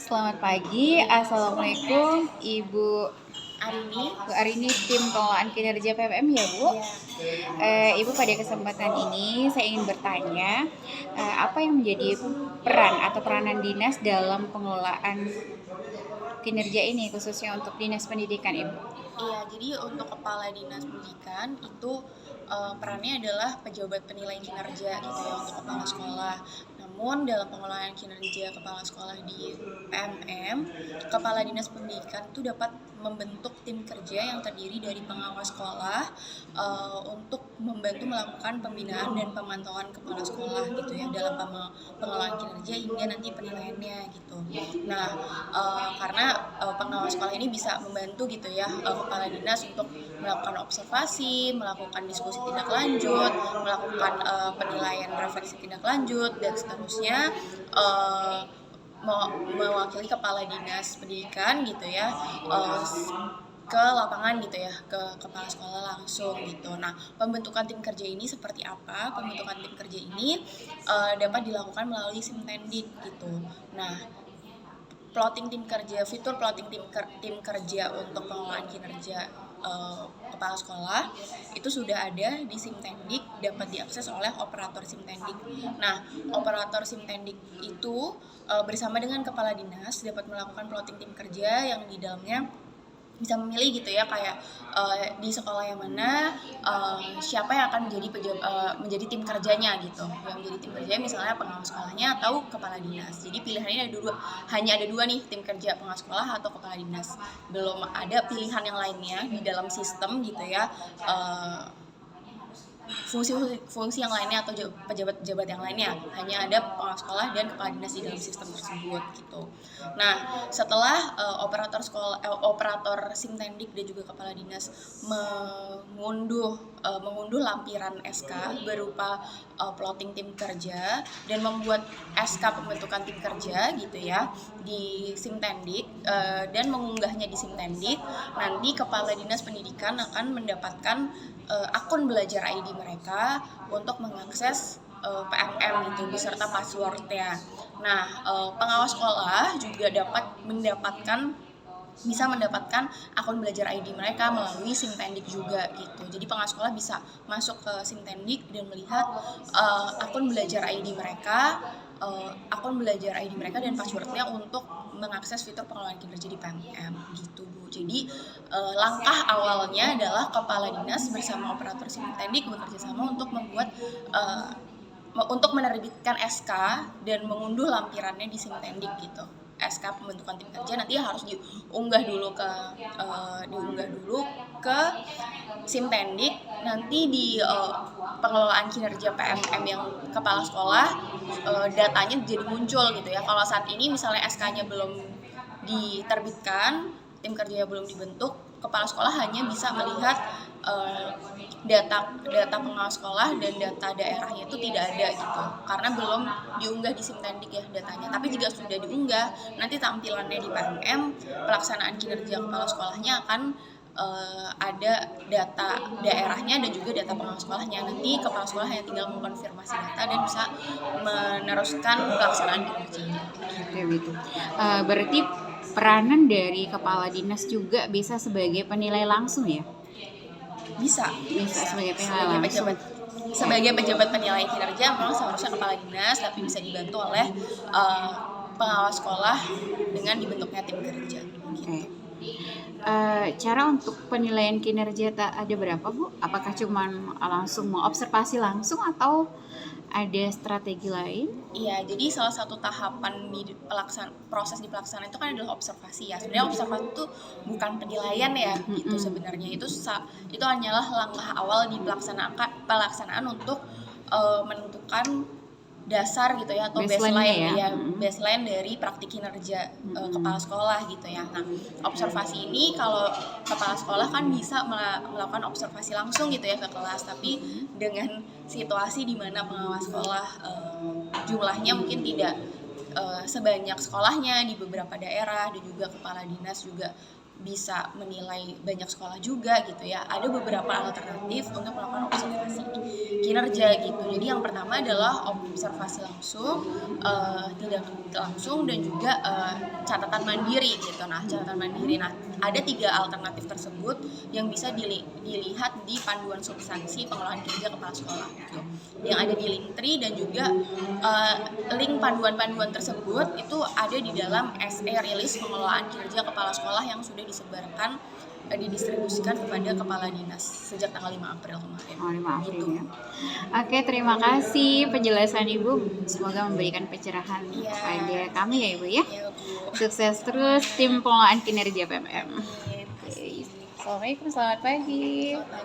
Selamat pagi, Assalamualaikum Ibu Arini. Bu Arini, tim pengelolaan kinerja PPM ya Bu. Ya, Ibu pada kesempatan ini saya ingin bertanya, apa yang menjadi peran atau peranan dinas dalam pengelolaan kinerja ini khususnya untuk dinas pendidikan Ibu? iya. Jadi untuk kepala dinas pendidikan itu perannya adalah pejabat penilai kinerja gitu ya untuk kepala sekolah. Namun dalam pengelolaan kinerja kepala sekolah di PMM, kepala dinas pendidikan itu dapat membentuk tim kerja yang terdiri dari pengawas sekolah untuk membantu melakukan pembinaan dan pemantauan kepala sekolah gitu ya dalam pengelolaan kinerja hingga nanti penilaiannya gitu. Nah, karena pengawas sekolah ini bisa membantu gitu ya kepala dinas untuk melakukan observasi, melakukan diskusi tindak lanjut, melakukan penilaian refleksi tindak lanjut dan seterusnya, mewakili kepala dinas pendidikan gitu ya ke lapangan gitu ya, ke kepala sekolah langsung gitu. Nah, pembentukan tim kerja ini seperti apa? Pembentukan tim kerja ini dapat dilakukan melalui Simtendik gitu. Nah, fitur plotting tim kerja untuk pengelolaan kinerja kepala sekolah itu sudah ada di Simtendik, dapat diakses oleh operator Simtendik. Nah, operator Simtendik itu bersama dengan kepala dinas dapat melakukan plotting tim kerja yang di dalamnya bisa memilih gitu ya, kayak di sekolah yang mana siapa yang akan menjadi tim kerjanya gitu. Yang menjadi tim kerjanya misalnya pengawas sekolahnya atau kepala dinas. Jadi pilihannya hanya ada dua nih, tim kerja pengawas sekolah atau kepala dinas. Belum ada pilihan yang lainnya di dalam sistem gitu ya. Fungsi yang lainnya atau pejabat-pejabat yang lainnya, hanya ada pengawas sekolah dan kepala dinas di dalam sistem tersebut gitu. Nah, setelah operator Simtendik dan juga kepala dinas mengunduh lampiran SK berupa plotting tim kerja dan membuat SK pembentukan tim kerja gitu ya di Simtendik dan mengunggahnya di Simtendik, nanti kepala dinas pendidikan akan mendapatkan akun belajar ID mereka untuk mengakses PMM itu beserta passwordnya. Nah, pengawas sekolah juga bisa mendapatkan akun belajar ID mereka melalui Simtendik juga gitu. Jadi pengawas sekolah bisa masuk ke Simtendik dan melihat akun belajar ID mereka, dan passwordnya untuk mengakses fitur pengelolaan kinerja di PMM gitu Bu. Jadi langkah awalnya adalah kepala dinas bersama operator Simtendik bekerja sama untuk menerbitkan SK dan mengunduh lampirannya di Simtendik gitu. SK pembentukan tim kerja nanti harus diunggah dulu ke Simtendik. Nanti di pengelolaan kinerja PMM yang kepala sekolah datanya jadi muncul gitu ya. Kalau saat ini misalnya SK-nya belum diterbitkan, tim kerjanya belum dibentuk, kepala sekolah hanya bisa melihat data pengawas sekolah dan data daerahnya itu tidak ada gitu, karena belum diunggah di Simtendik ya datanya. Tapi jika sudah diunggah, nanti tampilannya di PMM pelaksanaan kinerja kepala sekolahnya akan ada data daerahnya dan juga data pengawas sekolahnya. Nanti kepala sekolah hanya tinggal mengkonfirmasi data dan bisa meneruskan pelaksanaan kinerjanya. Oke gitu. Berarti peranan dari kepala dinas juga bisa sebagai penilai langsung ya? Bisa sebagai pejabat penilai kinerja. Memang seharusnya kepala dinas, tapi bisa dibantu oleh pengawas sekolah dengan dibentuknya tim kerja gitu. Cara untuk penilaian kinerja ada berapa Bu? Apakah cuma langsung mengobservasi langsung atau ada strategi lain? Iya, jadi salah satu tahapan di proses di pelaksanaan itu kan adalah observasi ya. Sebenarnya observasi itu bukan penilaian ya, gitu sebenarnya. Itu hanyalah langkah awal di pelaksanaan untuk menentukan dasar gitu ya, atau baseline dari praktik kinerja kepala sekolah gitu ya. Nah, observasi ini kalau kepala sekolah kan bisa melakukan observasi langsung gitu ya ke kelas, tapi dengan situasi di mana pengawas sekolah jumlahnya mungkin tidak sebanyak sekolahnya di beberapa daerah, dan juga kepala dinas juga bisa menilai banyak sekolah juga gitu ya. Ada beberapa alternatif untuk melakukan observasi kinerja gitu. Jadi yang pertama adalah observasi langsung, tidak langsung, dan juga catatan mandiri gitu. Nah, catatan mandiri. Nah, ada 3 alternatif tersebut yang bisa dilihat di panduan substansi pengelolaan kinerja kepala sekolah gitu. Yang ada di Linktree, dan juga link panduan-panduan tersebut itu ada di dalam SE rilis pengelolaan kinerja kepala sekolah yang sudah disebarkan didistribusikan kepada kepala dinas sejak tanggal 5 April kemarin. Oh, 5 April Gitu. ya. Oke, terima kasih penjelasan Ibu. Semoga memberikan pencerahan Iya. pada kami ya Ibu ya. Ya, Bu. Sukses terus tim pengelolaan kinerja PMM. Oke, Oke. Assalamualaikum, selamat pagi. selamat pagi.